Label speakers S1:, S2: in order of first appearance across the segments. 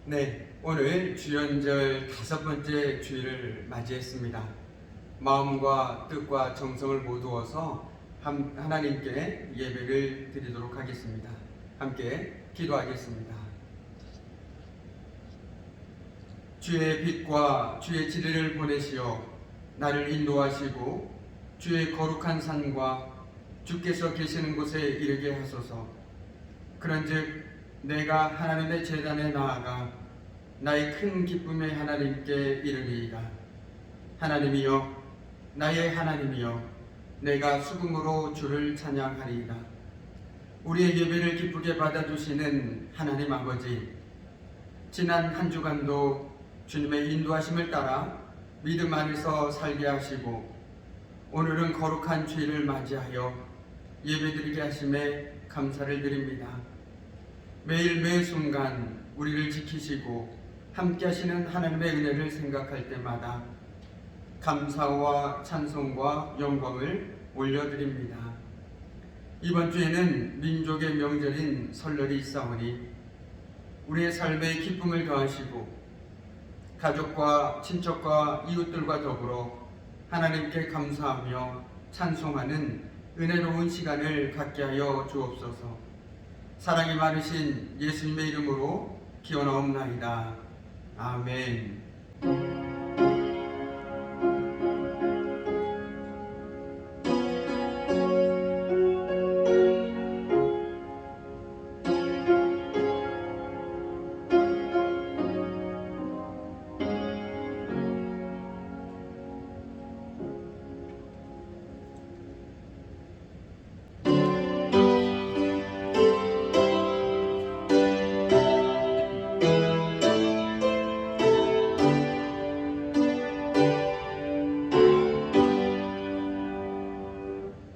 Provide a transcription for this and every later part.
S1: 네, 오늘 주연절 5번째 주일을 맞이했습니다. 마음과 뜻과 정성을 모두어서 하나님께 예배를 드리도록 하겠습니다. 함께 기도하겠습니다. 주의 빛과 주의 진리를 보내시어 나를 인도하시고 주의 거룩한 산과 주께서 계시는 곳에 이르게 하소서. 그런즉 내가 하나님의 제단에 나아가 나의 큰 기쁨의 하나님께 이르리이다. 하나님이여, 나의 하나님이여, 내가 수금으로 주를 찬양하리이다. 우리의 예배를 기쁘게 받아주시는 하나님 아버지, 지난 한 주간도 주님의 인도하심을 따라 믿음 안에서 살게 하시고 오늘은 거룩한 주일을 맞이하여 예배드리게 하심에 감사를 드립니다. 매일 매 순간 우리를 지키시고 함께 하시는 하나님의 은혜를 생각할 때마다 감사와 찬송과 영광을 올려드립니다. 이번 주에는 민족의 명절인 설날이 있사오니 우리의 삶에 기쁨을 더하시고 가족과 친척과 이웃들과 더불어 하나님께 감사하며 찬송하는 은혜로운 시간을 갖게 하여 주옵소서. 사랑이 많으신 예수님의 이름으로 기원하옵나이다. 아멘.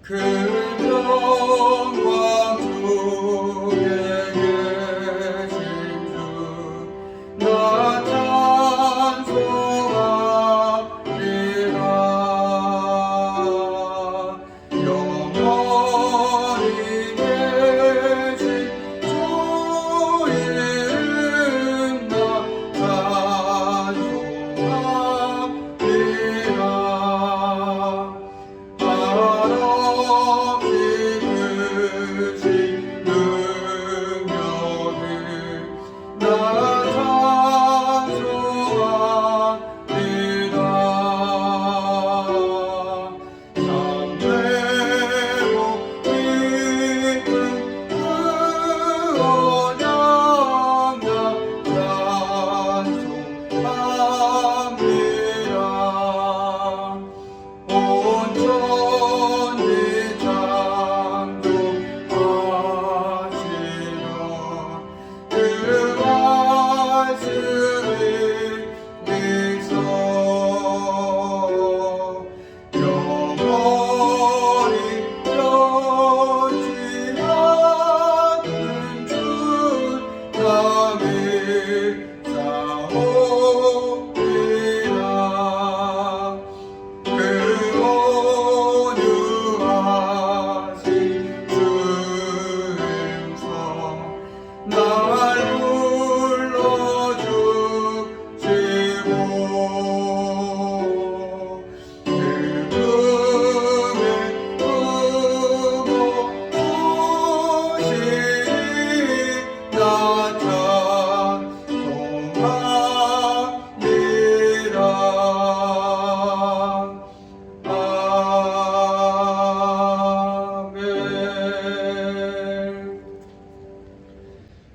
S1: 그 영광 중에 계신 주 나 찬송하리라. 영원히 계신 주 이름 나 찬송하리라.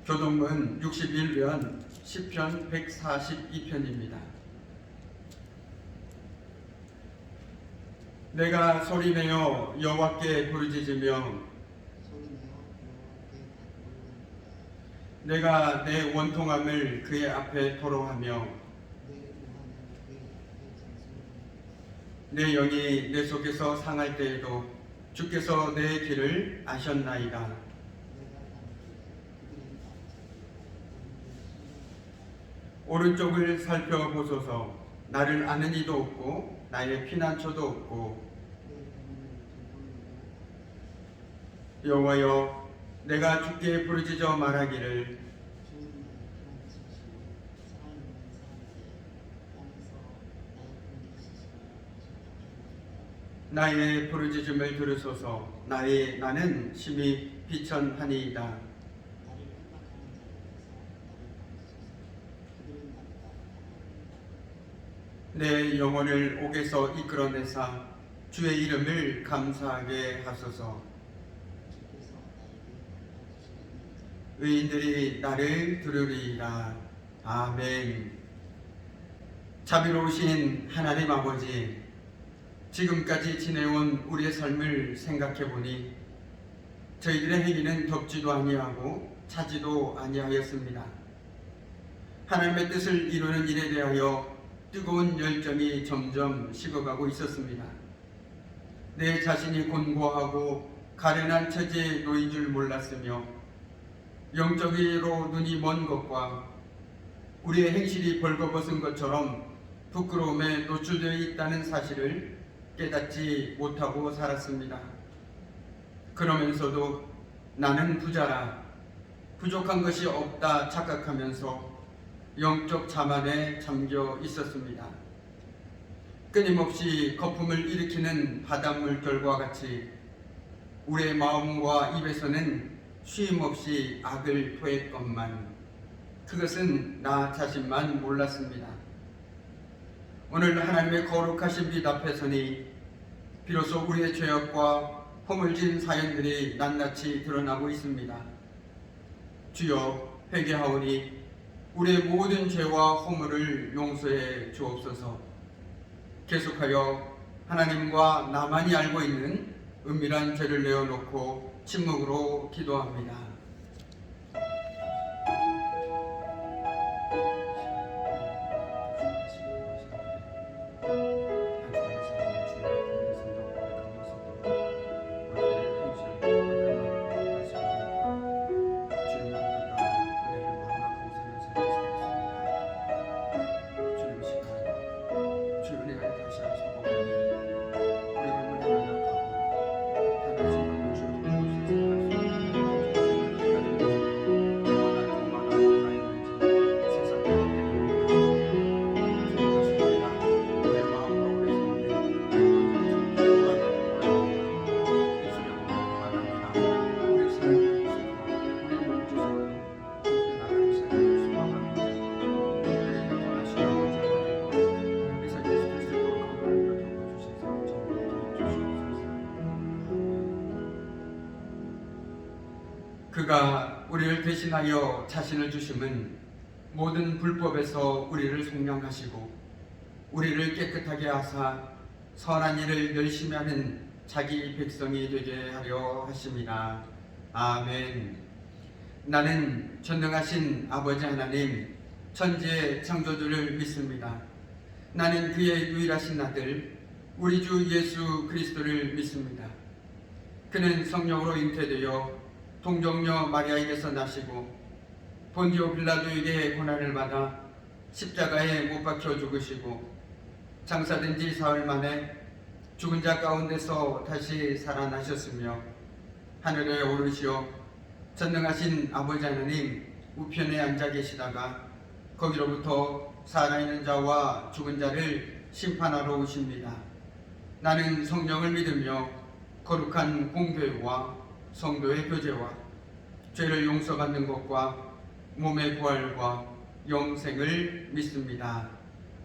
S1: 교동문 61편 시편 142편입니다. 내가 소리내어 여호와께 부르짖으며 내가 내 원통함을 그의 앞에 토로하며 내 영이 내 속에서 상할 때에도 주께서 내 길을 아셨나이다. 오른쪽을 살펴보소서. 나를 아는 이도 없고 나의 피난처도 없고. 여호와여, 내가 주께 부르짖어 말하기를 나의 부르짖음을 들으소서. 나는 심히 비천하니이다. 내 영혼을 옥에서 이끌어내사 주의 이름을 감사하게 하소서. 의인들이 나를 들으리이다. 아멘. 자비로우신 하나님 아버지, 지금까지 지내온 우리의 삶을 생각해보니 저희들의 행위는 덥지도 아니하고 차지도 아니하였습니다. 하나님의 뜻을 이루는 일에 대하여 뜨거운 열정이 점점 식어가고 있었습니다. 내 자신이 곤고하고 가련한 처지에 놓인 줄 몰랐으며 영적으로 눈이 먼 것과 우리의 행실이 벌거벗은 것처럼 부끄러움에 노출되어 있다는 사실을 깨닫지 못하고 살았습니다. 그러면서도 나는 부자라, 부족한 것이 없다 착각하면서 영적 자만에 잠겨 있었습니다. 끊임없이 거품을 일으키는 바닷물결과 같이 우리의 마음과 입에서는 쉼없이 악을 토했건만 그것은 나 자신만 몰랐습니다. 오늘 하나님의 거룩하신 빛 앞에 서니 비로소 우리의 죄악과 허물진 사연들이 낱낱이 드러나고 있습니다. 주여, 회개하오니 우리의 모든 죄와 허물을 용서해 주옵소서. 계속하여 하나님과 나만이 알고 있는 은밀한 죄를 내어놓고 침묵으로 기도합니다. 그가 우리를 대신하여 자신을 주심은 모든 불법에서 우리를 속량하시고 우리를 깨끗하게 하사 선한 일을 열심히 하는 자기 백성이 되게 하려 하심이라. 아멘. 나는 전능하신 아버지 하나님, 천지의 창조주를 믿습니다. 나는 그의 유일하신 아들 우리 주 예수 그리스도를 믿습니다. 그는 성령으로 잉태되어 동정녀 마리아에게서 나시고 본디오 빌라도에게 고난을 받아 십자가에 못 박혀 죽으시고 장사된 지 사흘 만에 죽은 자 가운데서 다시 살아나셨으며 하늘에 오르시어 전능하신 아버지 하나님 우편에 앉아 계시다가 거기로부터 살아있는 자와 죽은 자를 심판하러 오십니다. 나는 성령을 믿으며 거룩한 공교회와 성도의 교제와 죄를 용서받는 것과 몸의 부활과 영생을 믿습니다.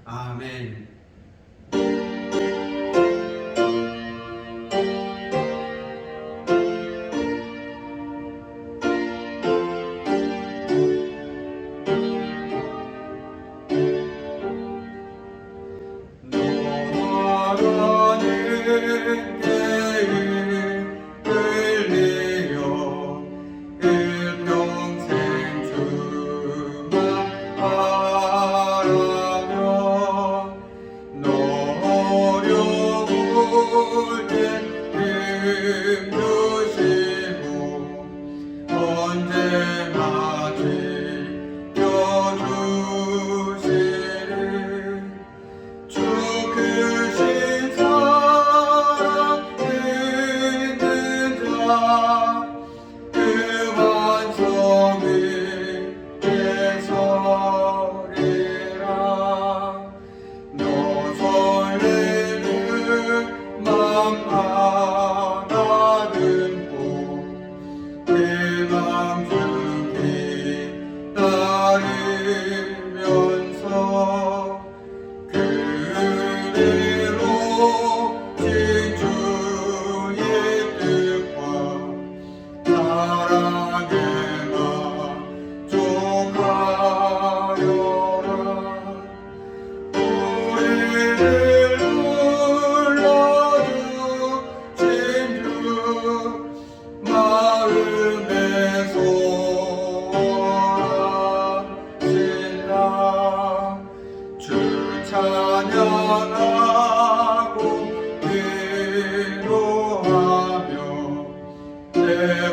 S1: 아멘.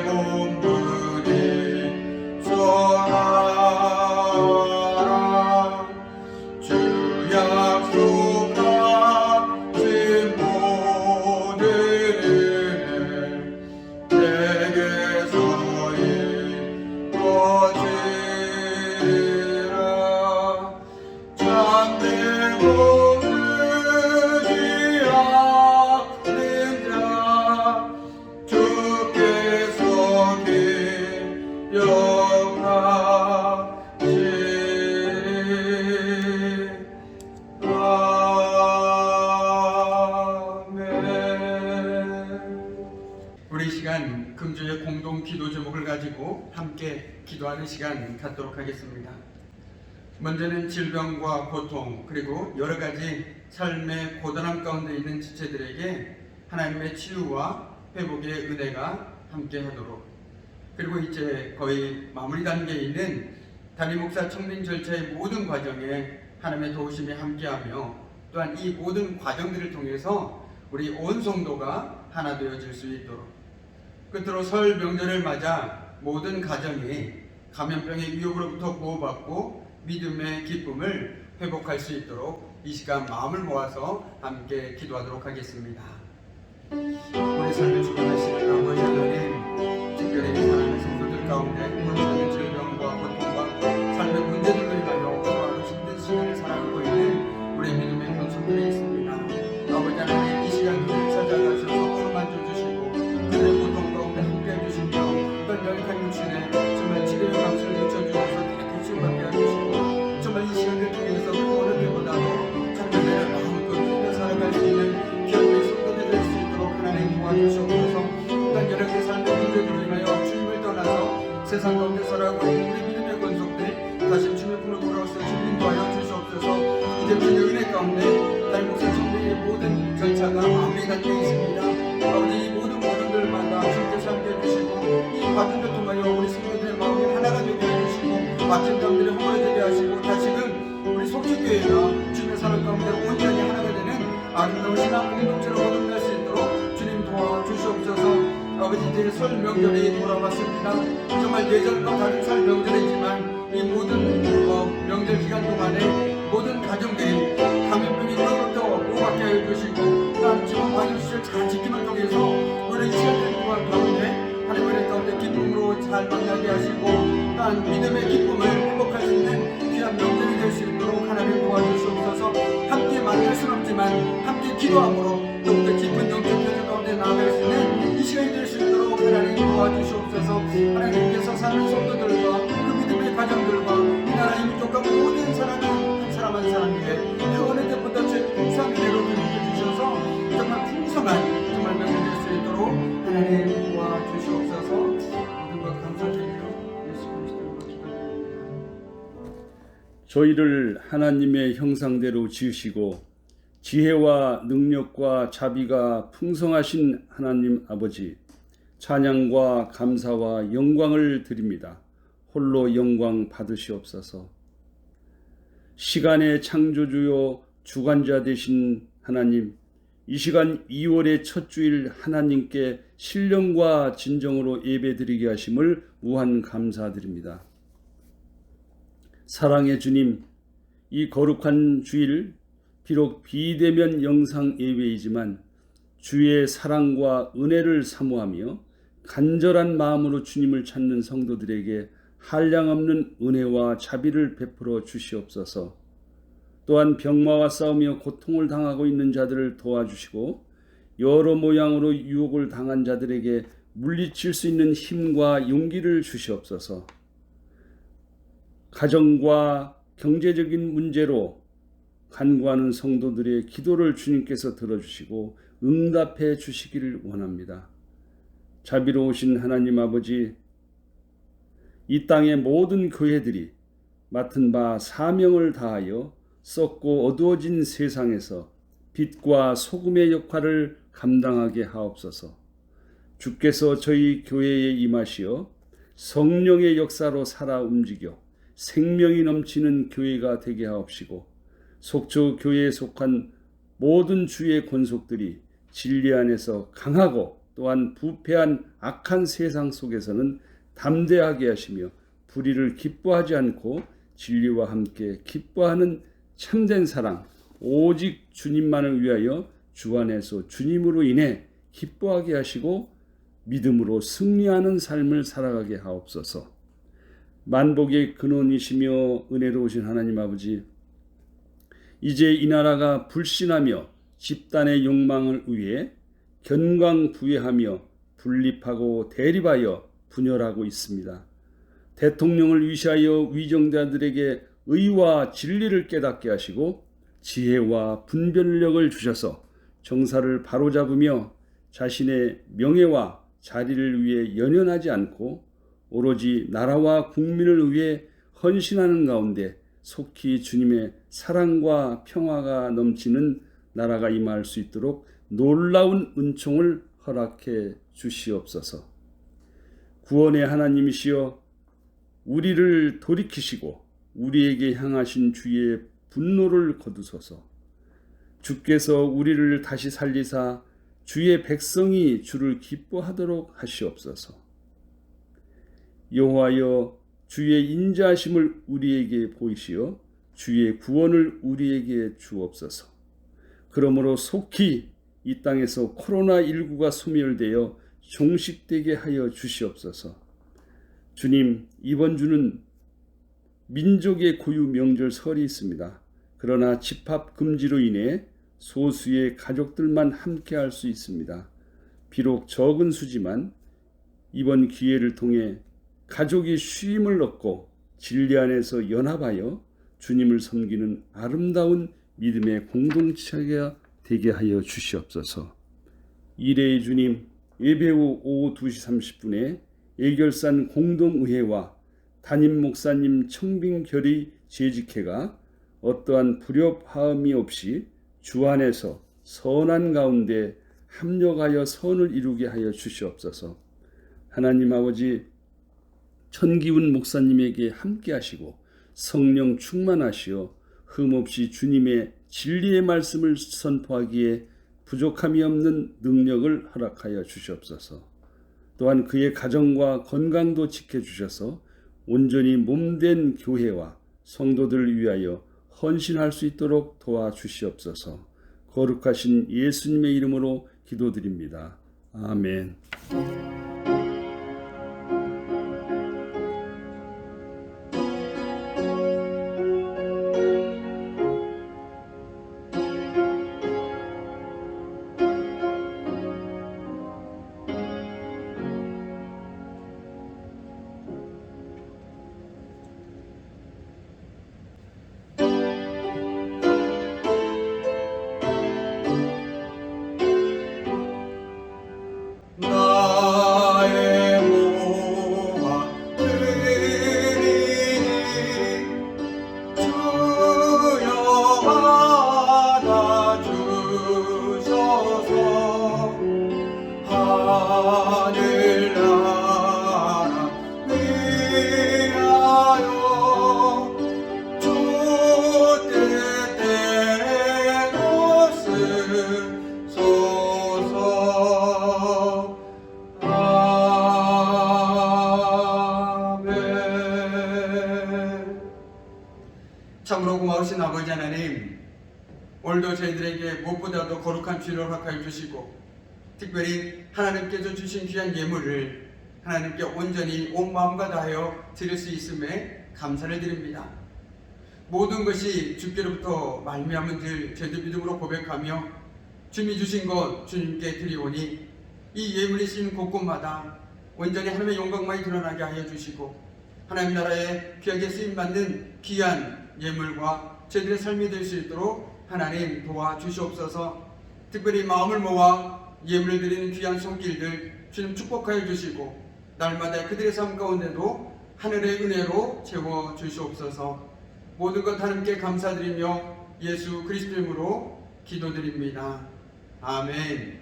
S1: 본분이 전하라 주 약속하신 모든 은혜 내게서 이루어지라 참되 모르지 않는 자 주께서 기억하시리 아멘. 우리 이 시간 금주의 공동 기도 제목을 가지고 함께 기도하는 시간 갖도록 하겠습니다. 먼저는 질병과 고통 그리고 여러 가지 삶의 고단함 가운데 있는 지체들에게 하나님의 치유와 회복의 은혜가 함께 하도록, 그리고 이제 거의 마무리 단계에 있는 담임 목사 청빙 절차의 모든 과정에 하나님의 도우심이 함께하며 또한 이 모든 과정들을 통해서 우리 온 성도가 하나 되어질 수 있도록, 끝으로 설 명절을 맞아 모든 가정이 감염병의 위협으로부터 보호받고 믿음의 기쁨을 회복할 수 있도록 이 시간 마음을 모아서 함께 기도하도록 하겠습니다. 우리 삶을 주관하시는 아버지 하나님, 특별히 사랑하는 성도들 가운데 원하는 질병과 고통과 삶의 문제들로 인하여 하루 힘든 시간을 살아가고 있는 우리 믿음의 권속들이 있습니다. 아버지 하나님, 이 시간 그들을 찾아가셔서 어루만져 주시고 그들의 고통 가운데 함께 해주시며 또 연약한 육신에 정말 치료의 감수를 비춰주셔서 다 치유받게 해주시고 정말 이 시간을 통해서 그 어느 때보다도 참전되는 마음껏 누리며 살아갈 수 있는 귀한 우리 성도들이 될 수 있도록 하나님 도와주시옵소서. 또한 여러 가지 삶의 문제들로 인하여 주님을 떠나서 세상 가운데 살아가고 있는 우리 믿음의 권속들이 다시 주님의 품으로 돌아와서 주님 도와여 주시옵소서. 이제 주님의 은혜 가운데 담임 목사 청빙의 모든 절차가 마무리 단계에 있습니다. 아버지, 이 모든 과정들마다 주님께서 함께 해주시고 이 과정을 통하여 우리 성도들의 마음이 하나가 되게 해주시고 막힌 감들을 허물어지게 하시고 다시금 우리 속주교회가 주님의 사랑 가운데 온전히 하나가 되는 아름다운 신앙 공동체로 거듭날 수 있도록 주님 도와주시옵소서. 아버지, 이제 설 명절이 돌아왔습니다. 정말 예전과 다른 설 명절이지만 이 모든 명절 기간 동안에 모든 가정들이 감염병이 너로부터 보호받게 해주시고 또한 지원 방역시설 잘 지킴을 통해서 우리 시간들 동안 가운데 하나님의 은혜 가운데 기쁨으로 잘 만나게 하시고 또한 믿음의 기쁨을 회복할 수 있는 귀한 명절이 될 수 있도록 하나님 도와주시옵소서. 함께 만날 수는 없지만 함께 기도함으로 더욱더 깊은 영적 표정 가운데 나아갈 수 있는 이 시간이 될 수 있도록 하나님 도와주시옵소서. 하나님께서 사는 성도들과 그 믿음의 가정들과 이 나라 이 민족과 모든 사람은 한 사람 한 사람 위에 그 어느 때보다 죄 풍성한 은혜로 주셔서 정말 풍성한 정말 명절 될 수 있도록 하나님 도와주시옵소서. 모든 것 감사드리며 예수 그리스도로 기도드립니다.
S2: 저희를 하나님의 형상대로 지으시고 지혜와 능력과 자비가 풍성하신 하나님 아버지, 찬양과 감사와 영광을 드립니다. 홀로 영광 받으시옵소서. 시간의 창조주요 주관자 되신 하나님, 이 시간 2월의 첫 주일 하나님께 신령과 진정으로 예배드리게 하심을 무한 감사드립니다. 사랑의 주님, 이 거룩한 주일 비록 비대면 영상 예배이지만 주의 사랑과 은혜를 사모하며 간절한 마음으로 주님을 찾는 성도들에게 한량없는 은혜와 자비를 베풀어 주시옵소서. 또한 병마와 싸우며 고통을 당하고 있는 자들을 도와주시고 여러 모양으로 유혹을 당한 자들에게 물리칠 수 있는 힘과 용기를 주시옵소서. 가정과 경제적인 문제로 간구하는 성도들의 기도를 주님께서 들어주시고 응답해 주시기를 원합니다. 자비로우신 하나님 아버지, 이 땅의 모든 교회들이 맡은 바 사명을 다하여 썩고 어두워진 세상에서 빛과 소금의 역할을 감당하게 하옵소서. 주께서 저희 교회에 임하시어 성령의 역사로 살아 움직여 생명이 넘치는 교회가 되게 하옵시고 속초 교회에 속한 모든 주의 권속들이 진리 안에서 강하고 또한 부패한 악한 세상 속에서는 담대하게 하시며 불의를 기뻐하지 않고 진리와 함께 기뻐하는 참된 사랑, 오직 주님만을 위하여 주 안에서 주님으로 인해 기뻐하게 하시고 믿음으로 승리하는 삶을 살아가게 하옵소서. 만복의 근원이시며 은혜로우신 하나님 아버지, 이제 이 나라가 불신하며 집단의 욕망을 위해 견광부회하며 분립하고 대립하여 분열하고 있습니다. 대통령을 위시하여 위정자들에게 의와 진리를 깨닫게 하시고 지혜와 분별력을 주셔서 정사를 바로잡으며 자신의 명예와 자리를 위해 연연하지 않고 오로지 나라와 국민을 위해 헌신하는 가운데 속히 주님의 사랑과 평화가 넘치는 나라가 임할 수 있도록 놀라운 은총을 허락해 주시옵소서. 구원의 하나님이시여 우리를 돌이키시고 우리에게 향하신 주의 분노를 거두소서. 주께서 우리를 다시 살리사 주의 백성이 주를 기뻐하도록 하시옵소서. 여호와여 주의 인자하심을 우리에게 보이시어 주의 구원을 우리에게 주옵소서. 그러므로 속히 이 땅에서 코로나19가 소멸되어 종식되게 하여 주시옵소서. 주님, 이번 주는 민족의 고유 명절 설이 있습니다. 그러나 집합 금지로 인해 소수의 가족들만 함께할 수 있습니다. 비록 적은 수지만 이번 기회를 통해 가족이 쉼을 얻고 진리 안에서 연합하여 주님을 섬기는 아름다운 믿음의 공동체가 되게 하여 주시옵소서. 이레의 주님, 예배 후 오후 2시 30분에 예결산 공동의회와 담임 목사님 청빙결의 재직회가 어떠한 불협화음이 없이 주 안에서 선한 가운데 합력하여 선을 이루게 하여 주시옵소서. 하나님 아버지, 천기훈 목사님에게 함께 하시고 성령 충만하시어 흠없이 주님의 진리의 말씀을 선포하기에 부족함이 없는 능력을 허락하여 주시옵소서. 또한 그의 가정과 건강도 지켜주셔서 온전히 몸된 교회와 성도들을 위하여 헌신할 수 있도록 도와주시옵소서. 거룩하신 예수님의 이름으로 기도드립니다. 아멘.
S1: 나의 모아 드리니 주여 받아주소서. 하늘나라 위하여 주 뜻대로 쓰소서. 참으로 고마우신 아버지 하나님, 오늘도 저희들에게 무엇보다도 거룩한 주일을 허락하여 주시고 특별히 하나님께서 주신 귀한 예물을 하나님께 온전히 온 마음과 다하여 드릴 수 있음에 감사를 드립니다. 모든 것이 주께로부터 말미암은 줄 저희들 믿음으로 고백하며 주님이 주신 것 주님께 드리오니 이 예물이 쓰인 곳곳마다 온전히 하나님의 영광만이 드러나게 하여 주시고 하나님 나라에 귀하게 쓰임받는 귀한 예물과 저희들의 삶이 될 수 있도록 하나님 도와주시옵소서. 특별히 마음을 모아 예물을 드리는 귀한 손길들 주님 축복하여 주시고 날마다 그들의 삶 가운데도 하늘의 은혜로 채워주시옵소서. 모든 것 하나님께 감사드리며 예수 그리스도 이름으로 기도드립니다. 아멘.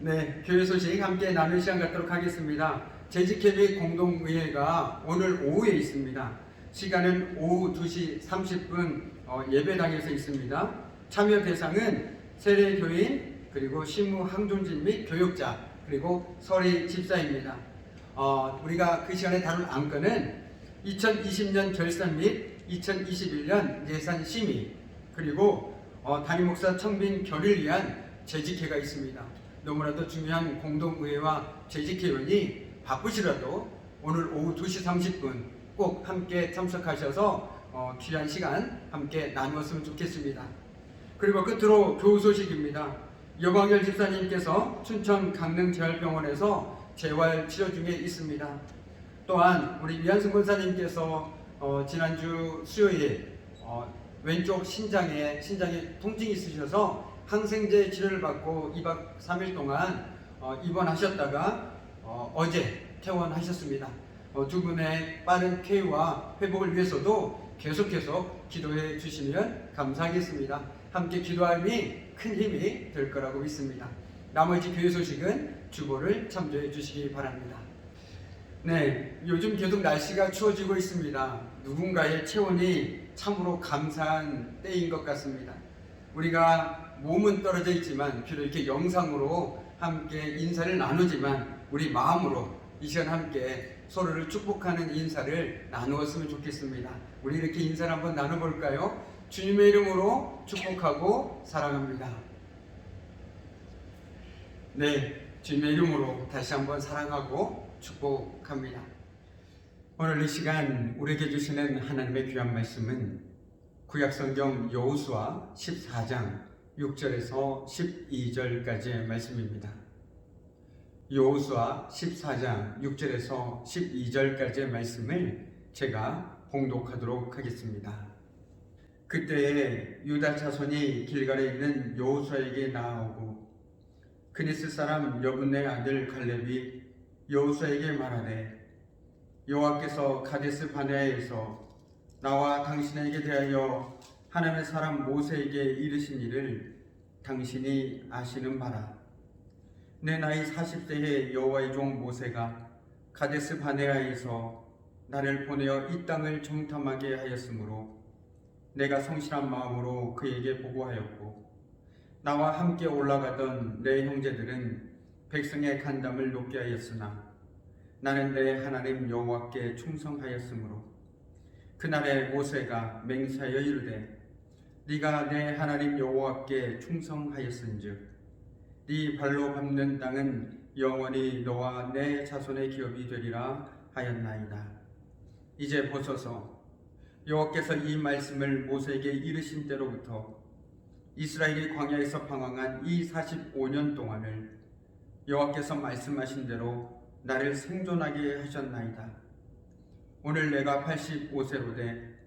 S1: 네, 교회 소식 함께 나눌 시간 갖도록 하겠습니다. 재직협의 공동의회가 오늘 오후에 있습니다. 시간은 오후 2시 30분 예배당에서 있습니다. 참여 대상은 세례교인 그리고 시무 항존진 및 교육자, 그리고 서리 집사입니다. 우리가 그 시간에 다룰 안건은 2020년 결산 및 2021년 예산 심의, 그리고 담임 목사 청빈 결의를 위한 재직회가 있습니다. 너무나도 중요한 공동의회와 재직회원이 바쁘시라도 오늘 오후 2시 30분 꼭 함께 참석하셔서 귀한 시간 함께 나누었으면 좋겠습니다. 그리고 끝으로 교우 소식입니다. 여광열 집사님께서 춘천 강릉재활병원에서 재활 치료 중에 있습니다. 또한 우리 위안승 권사님께서 지난주 수요일 왼쪽 신장에 통증이 있으셔서 항생제 치료를 받고 2박 3일 동안 입원하셨다가 어제 퇴원하셨습니다. 두 분의 빠른 쾌유와 회복을 위해서도 계속해서 기도해 주시면 감사하겠습니다. 함께 기도함이 큰 힘이 될 거라고 믿습니다. 나머지 교회 소식은 주보를 참조해 주시기 바랍니다. 네, 요즘 계속 날씨가 추워지고 있습니다. 누군가의 체온이 참으로 감사한 때인 것 같습니다. 우리가 몸은 떨어져 있지만 비록 이렇게 영상으로 함께 인사를 나누지만 우리 마음으로 이 시간 함께 서로를 축복하는 인사를 나누었으면 좋겠습니다. 우리 이렇게 인사를 한번 나눠볼까요? 주님의 이름으로 축복하고 사랑합니다. 네, 주님의 이름으로 다시 한번 사랑하고 축복합니다. 오늘 이 시간 우리에게 주시는 하나님의 귀한 말씀은 구약성경 여호수아 14장 6절에서 12절까지의 말씀입니다. 여호수아 14장 6절에서 12절까지의 말씀을 제가 봉독하도록 하겠습니다. 그때에 유다 자손이 길갈에 있는 여호수아에게 나아오고 그니스 사람 여분네 아들 갈렙이 여호수아에게 말하되 여호와께서 가데스 바네아에서 나와 당신에게 대하여 하나님의 사람 모세에게 이르신 일을 당신이 아시는 바라. 내 나이 40세에 여호와의 종 모세가 가데스 바네아에서 나를 보내어 이 땅을 정탐하게 하였으므로 내가 성실한 마음으로 그에게 보고하였고 나와 함께 올라가던 내 형제들은 백성의 간담을 높게 하였으나 나는 내 하나님 여호와께 충성하였으므로 그날에 모세가 맹세하여 이르되 네가 내 하나님 여호와께 충성하였은즉 네 발로 밟는 땅은 영원히 너와 내 자손의 기업이 되리라 하였나이다. 이제 보소서 여호와께서 이 말씀을 모세에게 이르신 때로부터 이스라엘이 광야에서 방황한 이 45년 동안을 여호와께서 말씀하신 대로 나를 생존하게 하셨나이다. 오늘 내가 85세로 돼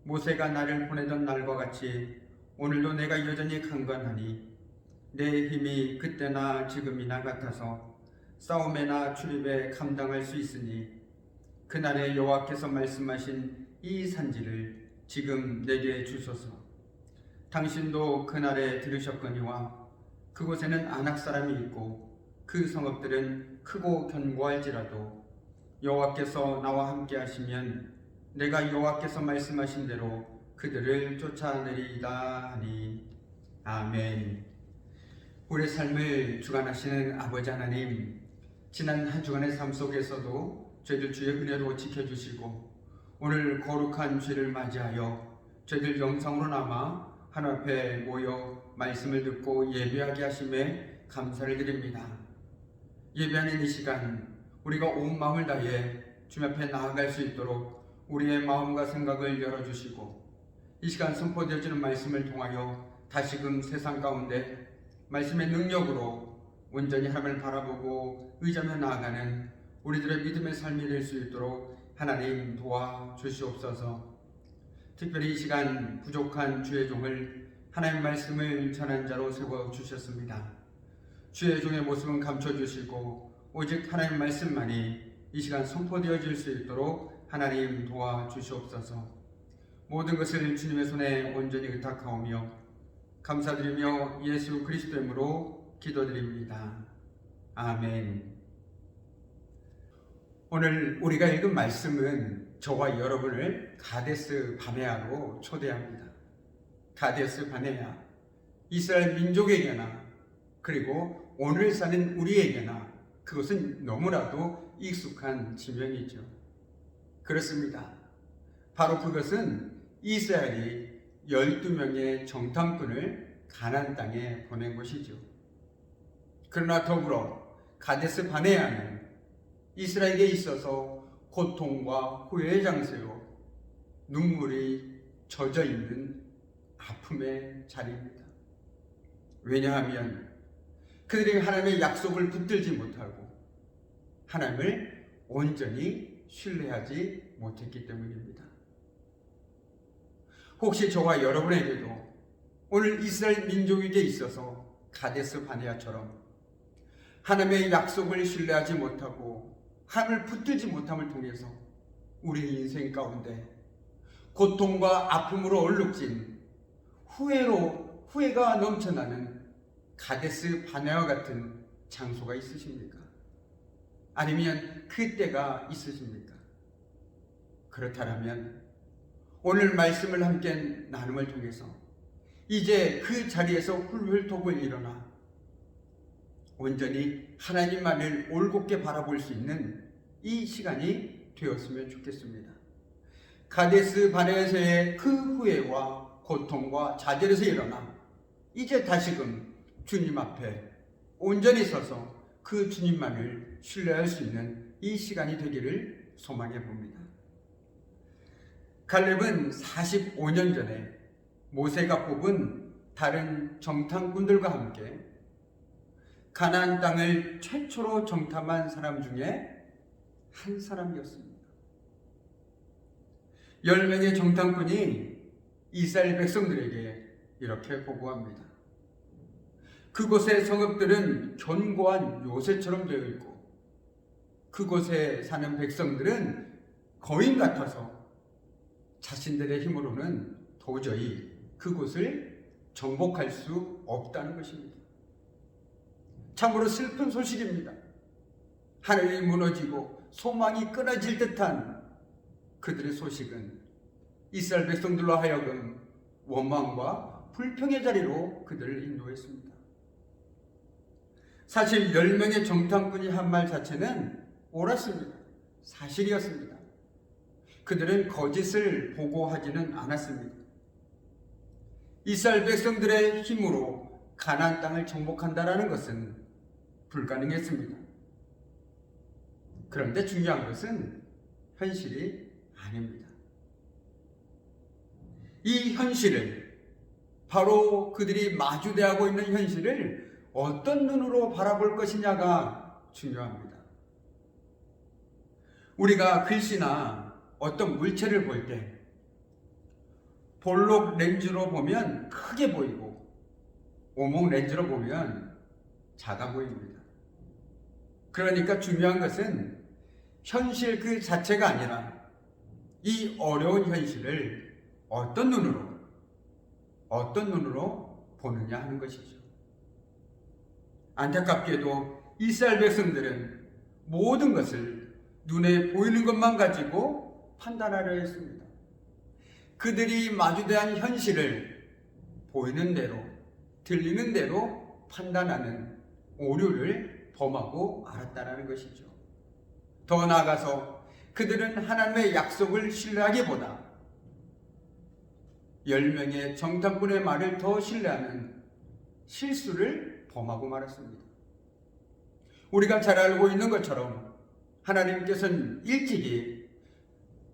S1: 모세가 나를 보내던 날과 같이 오늘도 내가 여전히 강건하니 내 힘이 그때나 지금이나 같아서 싸움에나 출입에 감당할 수 있으니 그날에 여호와께서 말씀하신 이 산지를 지금 내게 주소서. 당신도 그날에 들으셨거니와 그곳에는 아낙 사람이 있고 그 성읍들은 크고 견고할지라도 여호와께서 나와 함께 하시면 내가 여호와께서 말씀하신 대로 그들을 쫓아내리이다 하니. 아멘. 우리의 삶을 주관하시는 아버지 하나님, 지난 한 주간의 삶 속에서도 저희들 주의 은혜로 지켜주시고 오늘 거룩한 주를 맞이하여 저희들 영상으로 남아 하나님 앞에 모여 말씀을 듣고 예배하게 하심에 감사를 드립니다. 예배하는 이 시간 우리가 온 마음을 다해 주님 앞에 나아갈 수 있도록 우리의 마음과 생각을 열어주시고 이 시간 선포되어지는 말씀을 통하여 다시금 세상 가운데 말씀의 능력으로 온전히 하나님을 바라보고 의지하며 나아가는 우리들의 믿음의 삶이 될 수 있도록 하나님 도와주시옵소서. 특별히 이 시간 부족한 주의 종을 하나님의 말씀을 전한 자로 세워주셨습니다. 주의 종의 모습은 감춰주시고 오직 하나님의 말씀만이 이 시간 선포되어질 수 있도록 하나님 도와주시옵소서. 모든 것을 주님의 손에 온전히 의탁하오며 감사드리며 예수 그리스도 이름으로 기도드립니다. 아멘. 오늘 우리가 읽은 말씀은 저와 여러분을 가데스 바네아로 초대합니다. 가데스 바네아, 이스라엘 민족에게나 그리고 오늘 사는 우리에게나 그것은 너무나도 익숙한 지명이죠. 그렇습니다. 바로 그것은 이스라엘이 12명의 정탐꾼을 가나안 땅에 보낸 것이죠. 그러나 더불어 가데스 바네아는 이스라엘에게 있어서 고통과 후회의 장소요, 눈물이 젖어 있는 아픔의 자리입니다. 왜냐하면 그들이 하나님의 약속을 붙들지 못하고 하나님을 온전히 신뢰하지 못했기 때문입니다. 혹시 저와 여러분에게도 오늘 이스라엘 민족에게 있어서 가데스 바네아처럼 하나님의 약속을 신뢰하지 못하고 하나님을 붙들지 못함을 통해서 우리 인생 가운데 고통과 아픔으로 얼룩진 후회가 넘쳐나는 가데스 바네아와 같은 장소가 있으십니까? 아니면 그때가 있으십니까? 그렇다면 오늘 말씀을 함께 나눔을 통해서 이제 그 자리에서 훌훌토을 일어나 온전히 하나님만을 올곧게 바라볼 수 있는 이 시간이 되었으면 좋겠습니다. 가데스 바네아에서의 그 후회와 고통과 좌절에서 일어나 이제 다시금 주님 앞에 온전히 서서 그 주님만을 신뢰할 수 있는 이 시간이 되기를 소망해 봅니다. 갈렙은 45년 전에 모세가 뽑은 다른 정탐꾼들과 함께 가나안 땅을 최초로 정탐한 사람 중에 한 사람이었습니다. 10명의 정탐꾼이 이스라엘 백성들에게 이렇게 보고합니다. 그곳의 성읍들은 견고한 요새처럼 되어 있고 그곳에 사는 백성들은 거인 같아서 자신들의 힘으로는 도저히 그곳을 정복할 수 없다는 것입니다. 참으로 슬픈 소식입니다. 하늘이 무너지고 소망이 끊어질 듯한 그들의 소식은 이스라엘 백성들로 하여금 원망과 불평의 자리로 그들을 인도했습니다. 사실 10명의 정탐꾼이 한 말 자체는 옳았습니다. 사실이었습니다. 그들은 거짓을 보고하지는 않았습니다. 이스라엘 백성들의 힘으로 가나안 땅을 정복한다라는 것은 불가능했습니다. 그런데 중요한 것은 현실이 아닙니다. 이 현실을, 바로 그들이 마주대하고 있는 현실을 어떤 눈으로 바라볼 것이냐가 중요합니다. 우리가 글씨나 어떤 물체를 볼 때 볼록 렌즈로 보면 크게 보이고 오목 렌즈로 보면 작아 보입니다. 그러니까 중요한 것은 현실 그 자체가 아니라 이 어려운 현실을 어떤 눈으로 보느냐 하는 것이죠. 안타깝게도 이스라엘 백성들은 모든 것을 눈에 보이는 것만 가지고 판단하려 했습니다. 그들이 마주대한 현실을 보이는 대로, 들리는 대로 판단하는 오류를 범하고 말았다는 것이죠. 더 나아가서 그들은 하나님의 약속을 신뢰하기보다 10명의 정탐꾼의 말을 더 신뢰하는 실수를 범하고 말았습니다. 우리가 잘 알고 있는 것처럼 하나님께서는 일찍이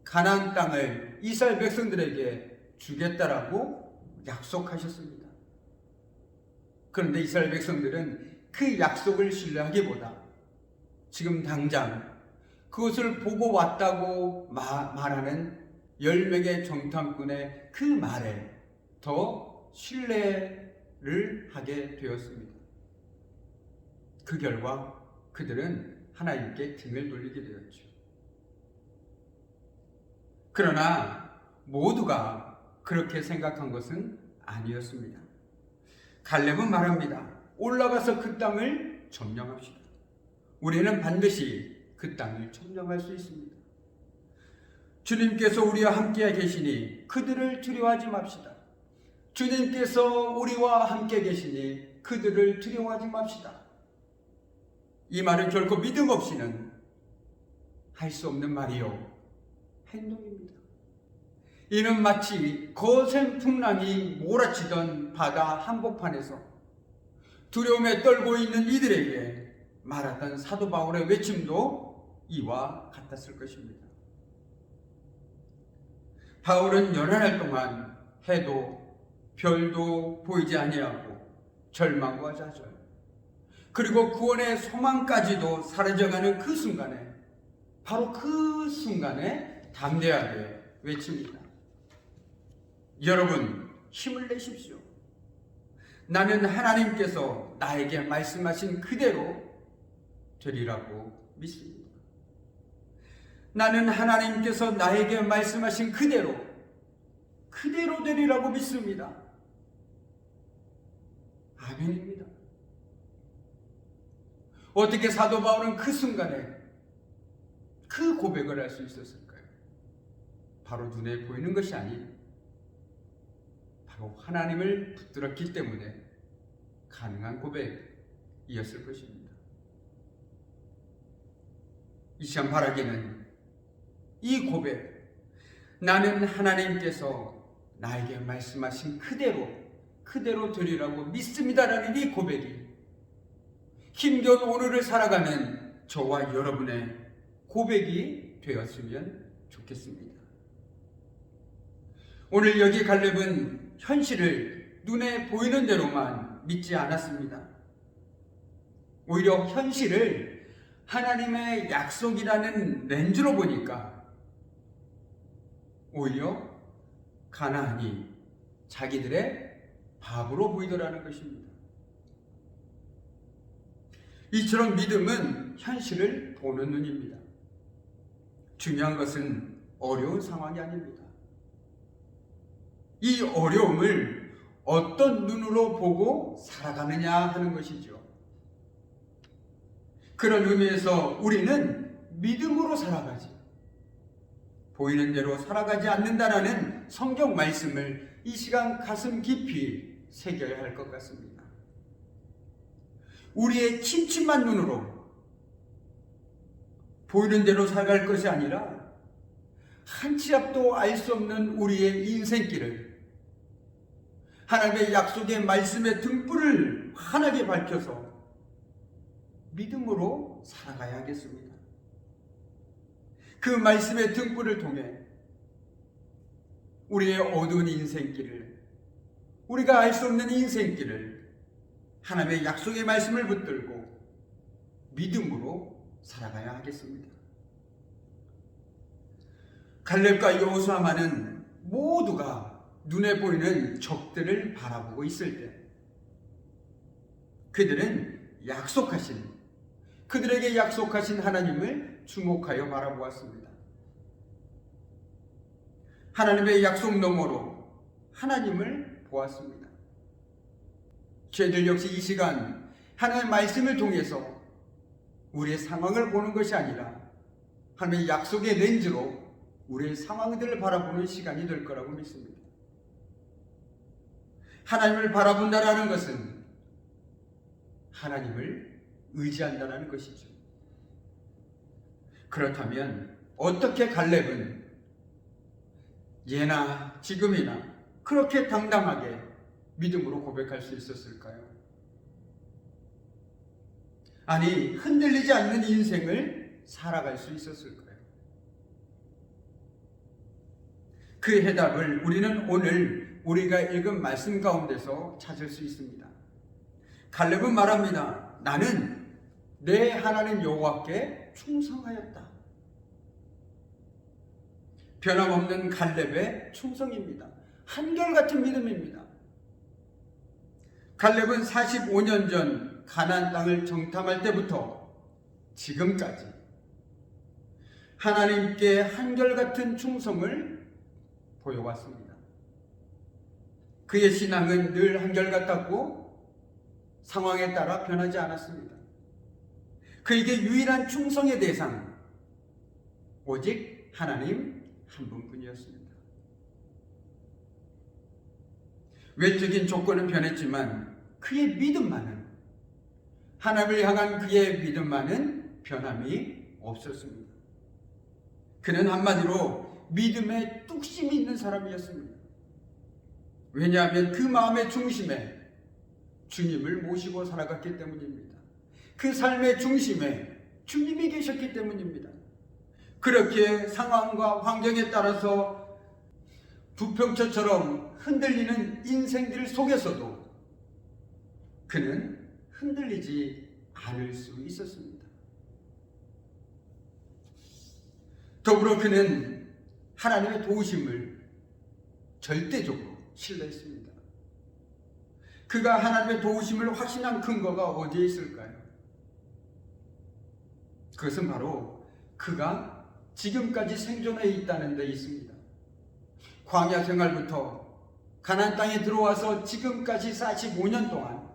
S1: 가나안 땅을 이스라엘 백성들에게 주겠다라고 약속하셨습니다. 그런데 이스라엘 백성들은 그 약속을 신뢰하기보다 지금 당장 그것을 보고 왔다고 말하는 10명의 정탐꾼의 그 말에 더 신뢰를 하게 되었습니다. 그 결과 그들은 하나님께 등을 돌리게 되었죠. 그러나 모두가 그렇게 생각한 것은 아니었습니다. 갈렙은 말합니다. 올라가서 그 땅을 점령합시다. 우리는 반드시 그 땅을 점령할 수 있습니다. 주님께서 우리와 함께 계시니 그들을 두려워하지 맙시다. 주님께서 우리와 함께 계시니 그들을 두려워하지 맙시다. 이 말은 결코 믿음 없이는 할 수 없는 말이요, 행동입니다. 이는 마치 거센 풍랑이 몰아치던 바다 한복판에서 두려움에 떨고 있는 이들에게 말하던 사도 바울의 외침도 이와 같았을 것입니다. 바울은 연한할 동안 해도 별도 보이지 아니하고 절망과 좌절, 그리고 구원의 소망까지도 사라져가는 그 순간에, 바로 그 순간에 담대하게 외칩니다. 여러분, 힘을 내십시오. 나는 하나님께서 나에게 말씀하신 그대로 되리라고 믿습니다. 나는 하나님께서 나에게 말씀하신 그대로 되리라고 믿습니다. 아멘입니다. 어떻게 사도 바울은 그 순간에 그 고백을 할 수 있었을까요? 바로 눈에 보이는 것이 아닌 바로 하나님을 붙들었기 때문에 가능한 고백이었을 것입니다. 이 시간 바라기는 이 고백, 나는 하나님께서 나에게 말씀하신 그대로 되리라고 믿습니다라는 이 고백이 힘겨운 오늘을 살아가는 저와 여러분의 고백이 되었으면 좋겠습니다. 오늘 여기 갈렙은 현실을 눈에 보이는 대로만 믿지 않았습니다. 오히려 현실을 하나님의 약속이라는 렌즈로 보니까 오히려 가나안이 자기들의 밥으로 보이더라는 것입니다. 이처럼 믿음은 현실을 보는 눈입니다. 중요한 것은 어려운 상황이 아닙니다. 이 어려움을 어떤 눈으로 보고 살아가느냐 하는 것이죠. 그런 의미에서 우리는 믿음으로 살아가지, 보이는 대로 살아가지 않는다라는 성경 말씀을 이 시간 가슴 깊이 새겨야 할 것 같습니다. 우리의 침침한 눈으로 보이는 대로 살아갈 것이 아니라 한 치 앞도 알 수 없는 우리의 인생길을 하나님의 약속의 말씀의 등불을 환하게 밝혀서 믿음으로 살아가야 하겠습니다. 그 말씀의 등불을 통해 우리의 어두운 인생길을, 우리가 알 수 없는 인생길을 하나님의 약속의 말씀을 붙들고 믿음으로 살아가야 하겠습니다. 갈렙과 여호수아만은 모두가 눈에 보이는 적들을 바라보고 있을 때 그들은 그들에게 약속하신 하나님을 주목하여 바라보았습니다. 하나님의 약속 너머로 하나님을 보았습니다. 저희들 역시 이 시간 하나님의 말씀을 통해서 우리의 상황을 보는 것이 아니라 하나님의 약속의 렌즈로 우리의 상황들을 바라보는 시간이 될 거라고 믿습니다. 하나님을 바라본다라는 것은 하나님을 의지한다는 것이죠. 그렇다면 어떻게 갈렙은 예나 지금이나 그렇게 당당하게 믿음으로 고백할 수 있었을까요? 아니, 흔들리지 않는 인생을 살아갈 수 있었을까요? 그 해답을 우리는 오늘 우리가 읽은 말씀 가운데서 찾을 수 있습니다. 갈렙은 말합니다. 나는 내 하나님 여호와께 충성하였다. 변함없는 갈렙의 충성입니다. 한결같은 믿음입니다. 갈렙은 45년 전 가나안 땅을 정탐할 때부터 지금까지 하나님께 한결같은 충성을 보여왔습니다. 그의 신앙은 늘 한결같았고 상황에 따라 변하지 않았습니다. 그에게 유일한 충성의 대상, 오직 하나님 한 분뿐이었습니다. 외적인 조건은 변했지만 그의 믿음만은, 하나님을 향한 그의 믿음만은 변함이 없었습니다. 그는 한마디로 믿음에 뚝심이 있는 사람이었습니다. 왜냐하면 그 마음의 중심에 주님을 모시고 살아갔기 때문입니다. 그 삶의 중심에 주님이 계셨기 때문입니다. 그렇게 상황과 환경에 따라서 부평처처럼 흔들리는 인생들 속에서도 그는 흔들리지 않을 수 있었습니다. 더불어 그는 하나님의 도우심을 절대적으로 신뢰했습니다. 그가 하나님의 도우심을 확신한 근거가 어디에 있을까요? 그것은 바로 그가 지금까지 생존해 있다는 데 있습니다. 광야 생활부터 가나안 땅에 들어와서 지금까지 45년 동안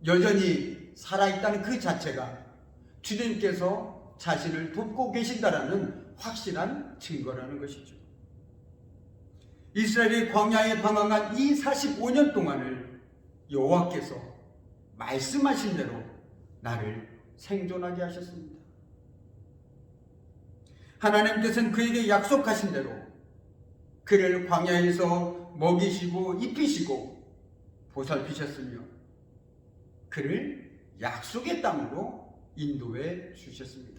S1: 여전히 살아있다는 그 자체가 주님께서 자신을 돕고 계신다라는 확실한 증거라는 것이죠. 이스라엘이 광야에 방황한 이 45년 동안을 여호와께서 말씀하신 대로 나를 생존하게 하셨습니다. 하나님께서는 그에게 약속하신 대로 그를 광야에서 먹이시고 입히시고 보살피셨으며 그를 약속의 땅으로 인도해 주셨습니다.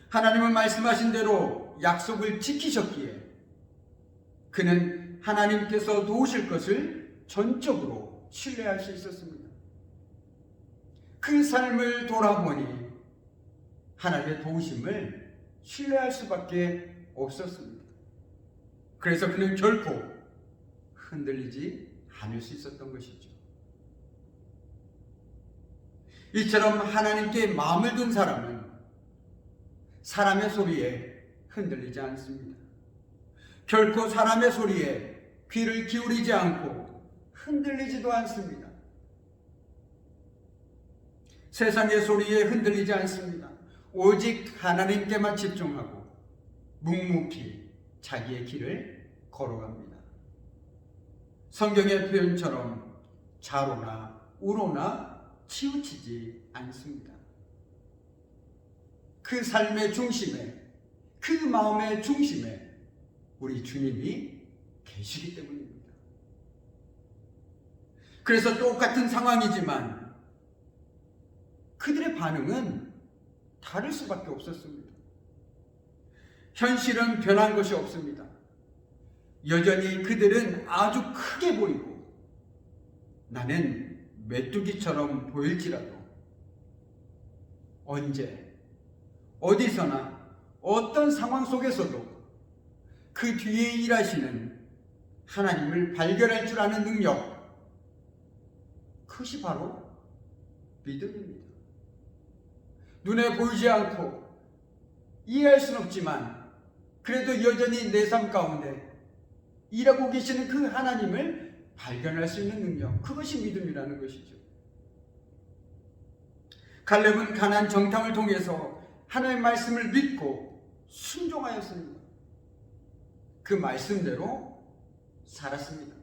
S1: 하나님은 말씀하신 대로 약속을 지키셨기에 그는 하나님께서 도우실 것을 전적으로 신뢰할 수 있었습니다. 그 삶을 돌아보니 하나님의 도우심을 신뢰할 수밖에 없었습니다. 그래서 그는 결코 흔들리지 않을 수 있었던 것이죠. 이처럼 하나님께 마음을 둔 사람은 사람의 소리에 흔들리지 않습니다. 결코 사람의 소리에 귀를 기울이지 않고 흔들리지도 않습니다. 세상의 소리에 흔들리지 않습니다. 오직 하나님께만 집중하고 묵묵히 자기의 길을 걸어갑니다. 성경의 표현처럼 좌로나 우로나 치우치지 않습니다. 그 삶의 중심에, 그 마음의 중심에 우리 주님이 계시기 때문입니다. 그래서 똑같은 상황이지만 그들의 반응은 다를 수밖에 없었습니다. 현실은 변한 것이 없습니다. 여전히 그들은 아주 크게 보이고 나는 메뚜기처럼 보일지라도 언제 어디서나 어떤 상황 속에서도 그 뒤에 일하시는 하나님을 발견할 줄 아는 능력, 그것이 바로 믿음입니다. 눈에 보이지 않고 이해할 수는 없지만 그래도 여전히 내 삶 가운데 일하고 계시는 그 하나님을 발견할 수 있는 능력, 그것이 믿음이라는 것이죠. 갈렙은 가나안 정탐을 통해서 하나님의 말씀을 믿고 순종하였습니다. 그 말씀대로 살았습니다.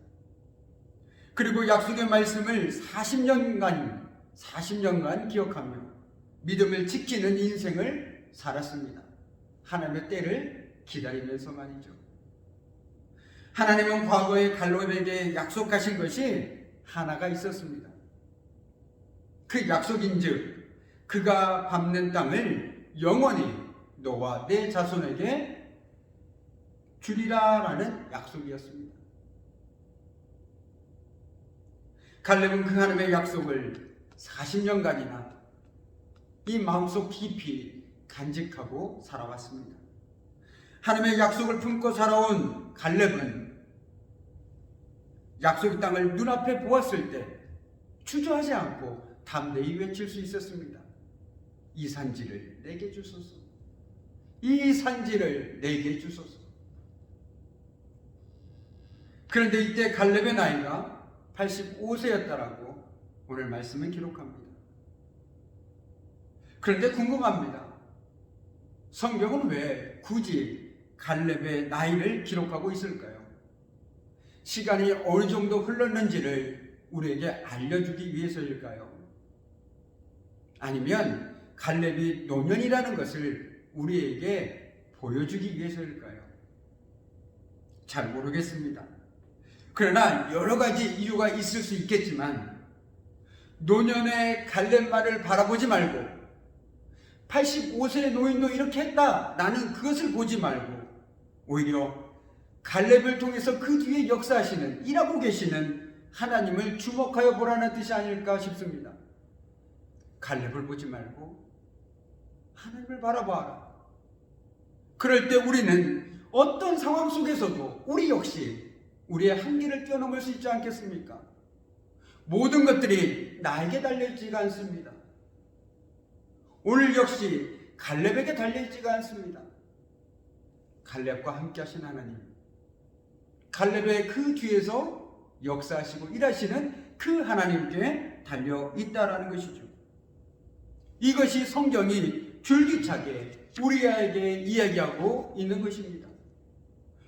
S1: 그리고 약속의 말씀을 40년간 기억하며 믿음을 지키는 인생을 살았습니다. 하나님의 때를 기다리면서 말이죠. 하나님은 과거에 갈렙에게 약속하신 것이 하나가 있었습니다. 그 약속인즉 그가 밟는 땅을 영원히 너와 내 자손에게 주리라라는 약속이었습니다. 갈렙은 그 하나님의 약속을 40년간이나 이 마음속 깊이 간직하고 살아왔습니다. 하나님의 약속을 품고 살아온 갈렙은 약속의 땅을 눈앞에 보았을 때 주저하지 않고 담대히 외칠 수 있었습니다. 이 산지를 내게 주소서. 이 산지를 내게 주소서. 그런데 이때 갈렙의 나이가 85세였다라고 오늘 말씀은 기록합니다. 그런데 궁금합니다. 성경은 왜 굳이 갈렙의 나이를 기록하고 있을까요? 시간이 어느 정도 흘렀는지를 우리에게 알려주기 위해서일까요? 아니면 갈렙이 노년이라는 것을 우리에게 보여주기 위해서일까요? 잘 모르겠습니다. 그러나 여러 가지 이유가 있을 수 있겠지만 노년의 갈렙만을 바라보지 말고 85세의 노인도 이렇게 했다, 나는 그것을 보지 말고 오히려 갈렙을 통해서 그 뒤에 역사하시는, 일하고 계시는 하나님을 주목하여 보라는 뜻이 아닐까 싶습니다. 갈렙을 보지 말고 하나님을 바라봐라. 그럴 때 우리는 어떤 상황 속에서도 우리 역시 우리의 한계를 뛰어넘을 수 있지 않겠습니까? 모든 것들이 나에게 달려있지가 않습니다. 오늘 역시 갈렙에게 달려있지가 않습니다. 갈렙과 함께 하신 하나님, 갈렙의 그 뒤에서 역사하시고 일하시는 그 하나님께 달려있다라는 것이죠. 이것이 성경이 줄기차게 우리에게 이야기하고 있는 것입니다.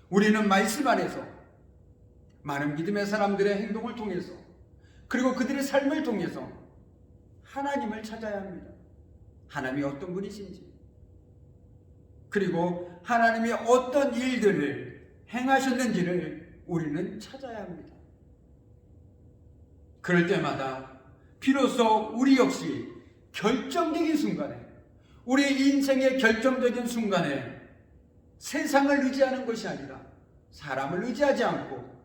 S1: 우리는 말씀 안에서 많은 믿음의 사람들의 행동을 통해서, 그리고 그들의 삶을 통해서 하나님을 찾아야 합니다. 하나님이 어떤 분이신지, 그리고 하나님이 어떤 일들을 행하셨는지를 우리는 찾아야 합니다. 그럴 때마다 비로소 우리 역시 결정적인 순간에, 우리 인생의 결정적인 순간에 세상을 의지하는 것이 아니라 사람을 의지하지 않고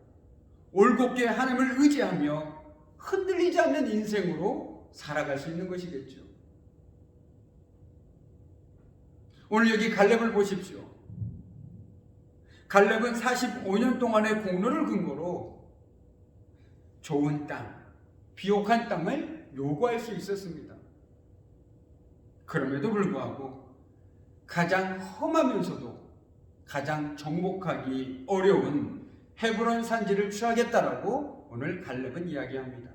S1: 올곧게 하나님을 의지하며 흔들리지 않는 인생으로 살아갈 수 있는 것이겠죠. 오늘 여기 갈렙을 보십시오. 갈렙은 45년 동안의 공로를 근거로 좋은 땅, 비옥한 땅을 요구할 수 있었습니다. 그럼에도 불구하고 가장 험하면서도 가장 정복하기 어려운 헤브론 산지를 취하겠다라고 오늘 갈렙은 이야기합니다.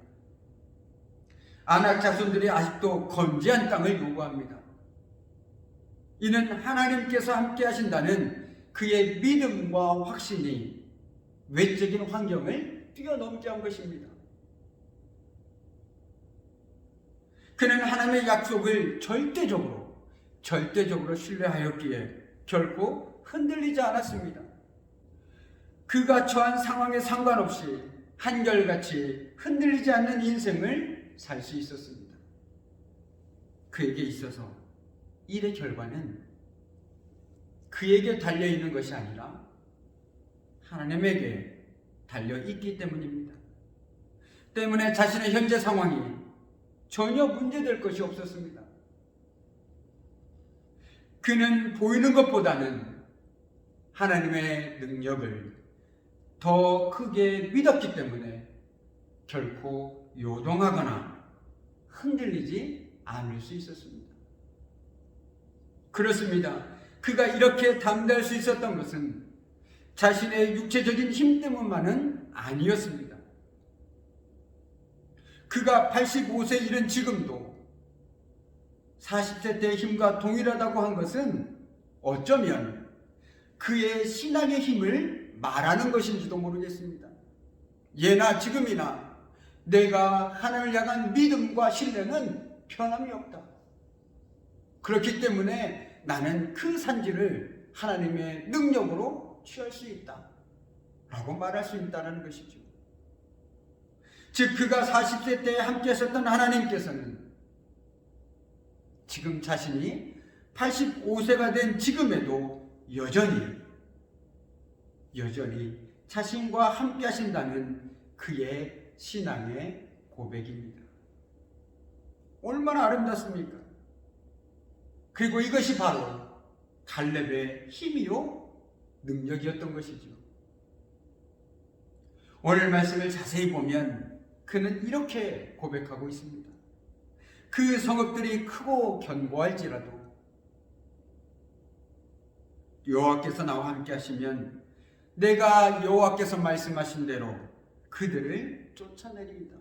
S1: 아낙 자손들이 아직도 건재한 땅을 요구합니다. 이는 하나님께서 함께 하신다는 그의 믿음과 확신이 외적인 환경을 뛰어넘게 한 것입니다. 그는 하나님의 약속을 절대적으로 신뢰하였기에 결코 흔들리지 않았습니다. 그가 처한 상황에 상관없이 한결같이 흔들리지 않는 인생을 살 수 있었습니다. 그에게 있어서 일의 결과는 그에게 달려있는 것이 아니라 하나님에게 달려있기 때문입니다. 때문에 자신의 현재 상황이 전혀 문제될 것이 없었습니다. 그는 보이는 것보다는 하나님의 능력을 더 크게 믿었기 때문에 결코 요동하거나 흔들리지 않을 수 있었습니다. 그렇습니다. 그가 이렇게 담대할 수 있었던 것은 자신의 육체적인 힘 때문만은 아니었습니다. 그가 85세 이른 지금도 40세 때의 힘과 동일하다고 한 것은 어쩌면 그의 신앙의 힘을 말하는 것인지도 모르겠습니다. 예나 지금이나 내가 하나님을 향한 믿음과 신뢰는 변함이 없다. 그렇기 때문에 나는 그 산지를 하나님의 능력으로 취할 수 있다 라고 말할 수 있다는 것이죠. 즉 그가 40세 때 함께 하셨던 하나님께서는 지금 자신이 85세가 된 지금에도 여전히 자신과 함께 하신다는 그의 신앙의 고백입니다. 얼마나 아름답습니까? 그리고 이것이 바로 갈렙의 힘이요 능력이었던 것이죠. 오늘 말씀을 자세히 보면 그는 이렇게 고백하고 있습니다. 그 성읍들이 크고 견고할지라도 여호와께서 나와 함께 하시면 내가 여호와께서 말씀하신 대로 그들을 쫓아내리이다.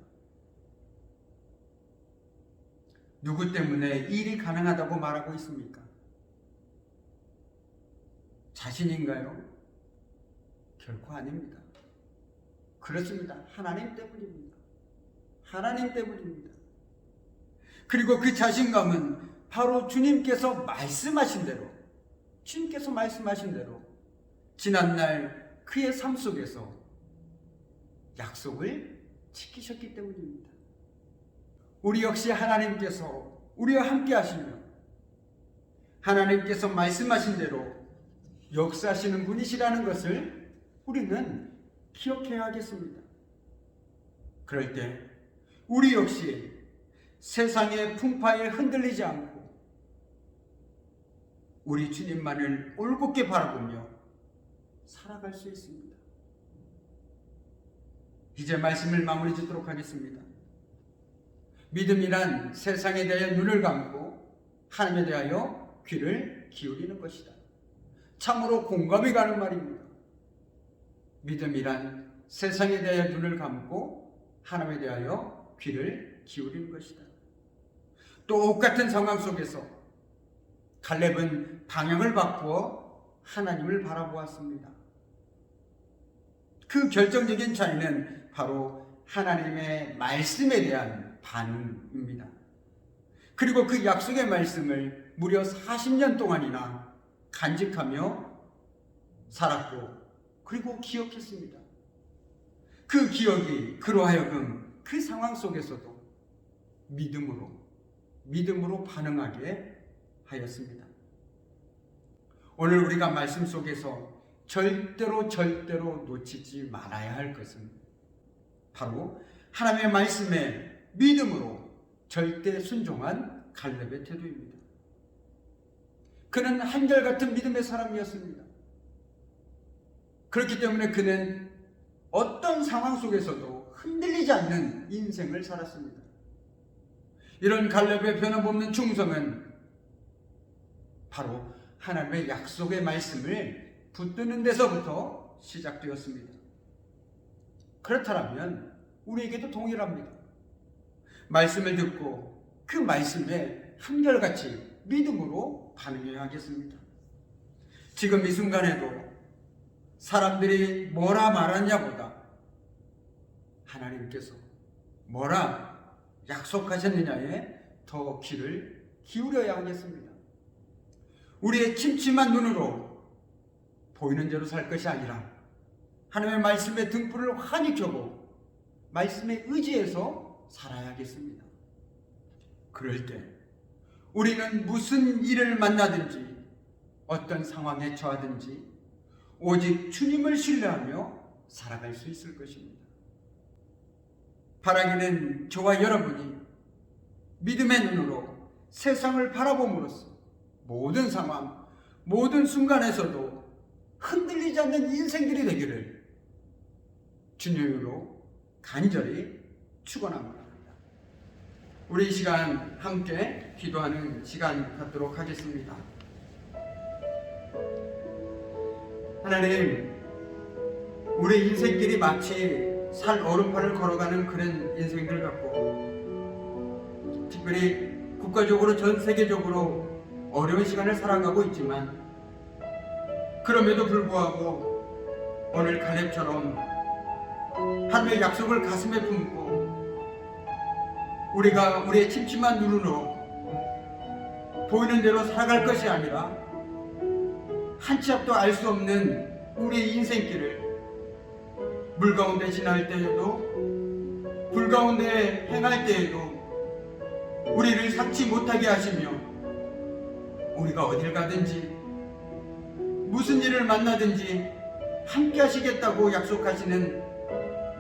S1: 누구 때문에 일이 가능하다고 말하고 있습니까? 자신인가요? 결코 아닙니다. 그렇습니다. 하나님 때문입니다. 하나님 때문입니다. 그리고 그 자신감은 바로 주님께서 말씀하신 대로, 지난날 그의 삶 속에서 약속을 지키셨기 때문입니다. 우리 역시 하나님께서 우리와 함께 하시며 하나님께서 말씀하신 대로 역사하시는 분이시라는 것을 우리는 기억해야 하겠습니다. 그럴 때 우리 역시 세상의 풍파에 흔들리지 않고 우리 주님만을 올곧게 바라보며 살아갈 수 있습니다. 이제 말씀을 마무리 짓도록 하겠습니다. 믿음이란 세상에 대해 눈을 감고 하나님에 대하여 귀를 기울이는 것이다. 참으로 공감이 가는 말입니다. 믿음이란 세상에 대해 눈을 감고 하나님에 대하여 귀를 기울이는 것이다. 똑같은 상황 속에서 갈렙은 방향을 바꾸어 하나님을 바라보았습니다. 그 결정적인 차이는 바로 하나님의 말씀에 대한 반응입니다. 그리고 그 약속의 말씀을 무려 40년 동안이나 간직하며 살았고 그리고 기억했습니다. 그 기억이 그로 하여금 그 상황 속에서도 믿음으로 반응하게 하였습니다. 오늘 우리가 말씀 속에서 절대로 놓치지 말아야 할 것은 바로 하나님의 말씀에 믿음으로 절대 순종한 갈렙의 태도입니다. 그는 한결같은 믿음의 사람이었습니다. 그렇기 때문에 그는 어떤 상황 속에서도 흔들리지 않는 인생을 살았습니다. 이런 갈렙의 변함없는 충성은 바로 하나님의 약속의 말씀을 붙드는 데서부터 시작되었습니다. 그렇다면 우리에게도 동일합니다. 말씀을 듣고 그 말씀에 한결같이 믿음으로 반응해야 하겠습니다. 지금 이 순간에도 사람들이 뭐라 말하냐보다 하나님께서 뭐라 약속하셨느냐에 더 귀를 기울여야 하겠습니다. 우리의 침침한 눈으로 보이는 대로 살 것이 아니라 하나님의 말씀에 등불을 환히 켜고 말씀에 의지해서 살아야 하겠습니다. 그럴 때 우리는 무슨 일을 만나든지 어떤 상황에 처하든지 오직 주님을 신뢰하며 살아갈 수 있을 것입니다. 바라기는 저와 여러분이 믿음의 눈으로 세상을 바라봄으로써 모든 상황, 모든 순간에서도 흔들리지 않는 인생들이 되기를 주님으로 간절히 축원합니다. 우리 이 시간 함께 기도하는 시간 갖도록 하겠습니다. 하나님, 우리 인생길이 마치 살 오른팔을 걸어가는 그런 인생들 같고 특별히 국가적으로 전 세계적으로 어려운 시간을 살아가고 있지만 그럼에도 불구하고 오늘 갈렙처럼 하나님의 약속을 가슴에 품고 우리가 우리의 침침한 눈으로 보이는 대로 살아갈 것이 아니라 한 치 앞도 알 수 없는 우리의 인생길을 물 가운데 지날 때에도 불 가운데 행할 때에도 우리를 삭지 못하게 하시며 우리가 어딜 가든지 무슨 일을 만나든지 함께 하시겠다고 약속하시는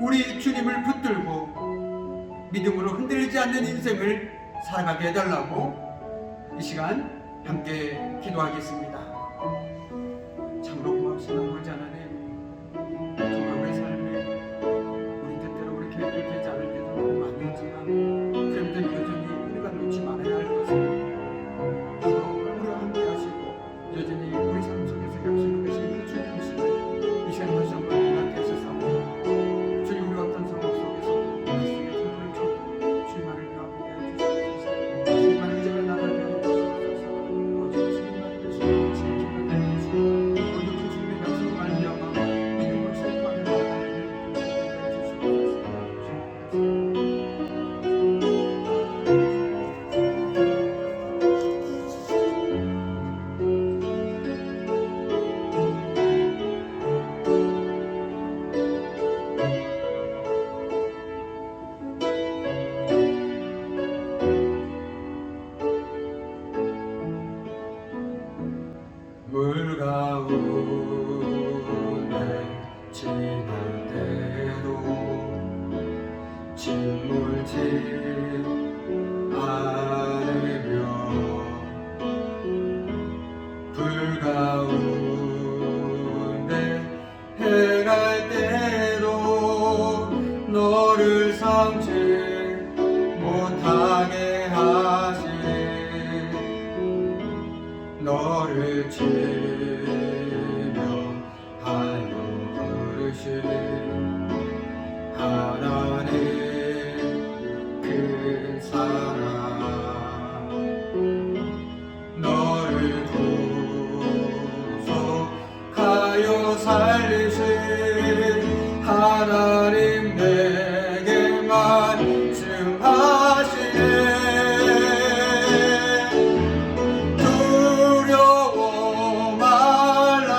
S1: 우리 주님을 붙들고 믿음으로 흔들리지 않는 인생을 살아가게 해달라고 이 시간 함께 기도하겠습니다. 참으로 고맙신 아버지 하나님, 정말 우리 삶에 우리 뜻대로 우리 계획이 되지 않을 때도 너무 많이 있지만 그래도 여전히 우리가 놓지 말아야 할 것은 바로 우리와 함께 하시고 여전히 우리 삶 속에서 약속하신 그 주님이시니 이 시간 다시 한번 기도하게 하셨사옵니다. 주님, 우리 어떤 상황 속에서 말씀의 힘을 주고 주님만을 위하게 해주시옵소서. 주님만을 의지하며 나가게 해주시옵소서. 오직 주님만을 지키게 해주시옵소서. 오직 그 주님 물 가운데 지날 때도 침몰치 않으며 불 가운데 행할 때도 너를 삼지 못하게 하시네. 너를 치며 하여 부르신 하나님 그 사랑, 너를 구속하여 살리신 하나님 내게 말씀하시네. 두려워 말라,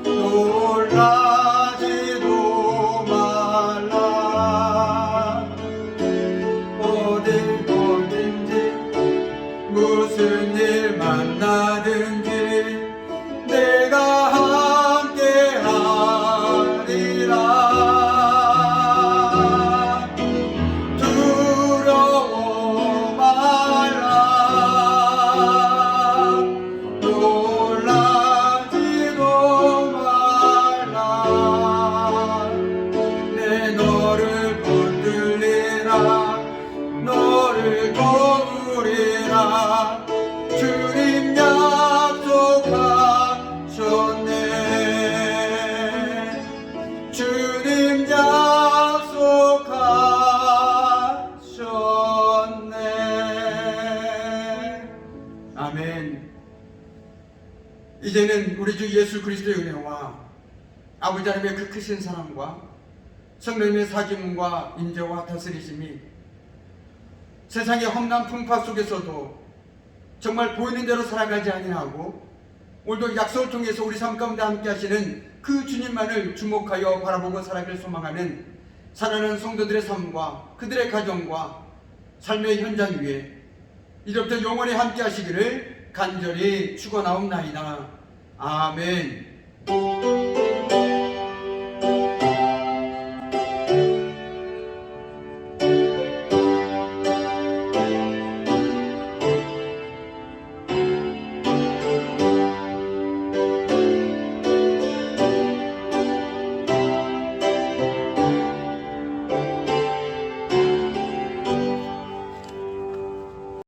S1: 놀라지도 말라. 어디든지 무슨 일 만나든지 내가 함께 하리라. 두려워 말라, 놀라지도 말라. 내 너를 붙들리라, 너를 도우리라. 주님 약속하셨네. 주님 약속하셨네. 아멘. 이제는 우리 주 예수 그리스도의 은혜와 아버지 하나님의 그 크신 사랑과 성령님의 사귐과 인재와 다스리심이 세상의 험난 풍파 속에서도 정말 보이는 대로 살아가지 아니하고 오늘도 약속을 통해서 우리 삶 가운데 함께 하시는 그 주님만을 주목하여 바라보고 살아갈 소망하는 사랑하는 성도들의 삶과 그들의 가정과 삶의 현장 위에 이제부터 영원히 함께 하시기를 간절히 축원하옵나이다. 아멘.